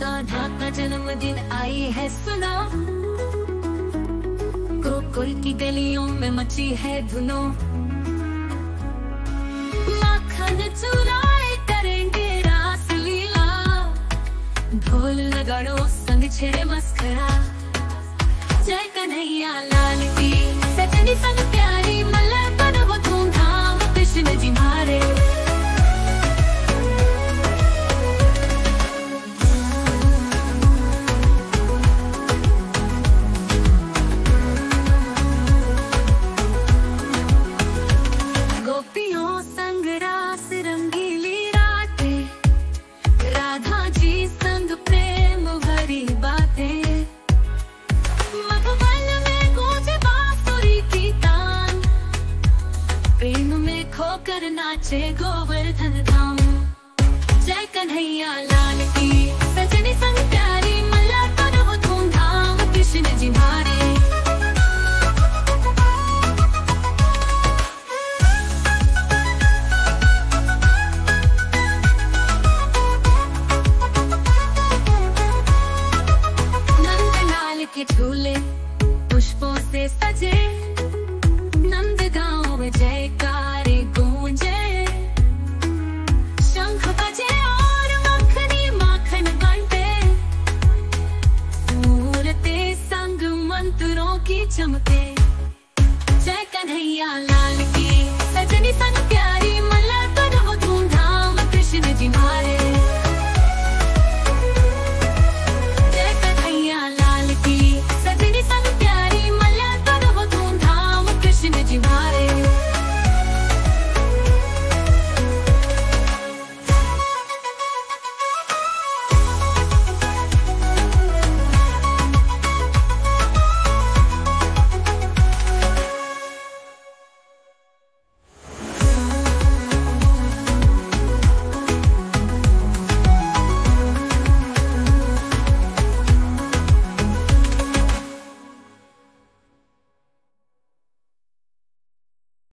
कान्हा का जन्मदिन आई है सुना, गोकुल की गलियों में मची है धुनो। माखन चुराए करेंगे रास लीला, ढोल नगाड़ों संग छेड़े मस्करा। जय कन्हैया लाल की, सजनी संग प्यारी मल्हार पर वो धूमधाम कृष्ण जी मारे। गोपियों संग रास रंगीली रातें, राधा जी संग प्रेम भरी बातें। मधुबन में गूंजे बांसुरी की तान, प्रेम में खोकर नाचे गोवर्धन धाम। जय कन्हैया लाल की, सजनी संग प्यारी मल्हार पर वो धूमधाम कृष्ण जी मारे।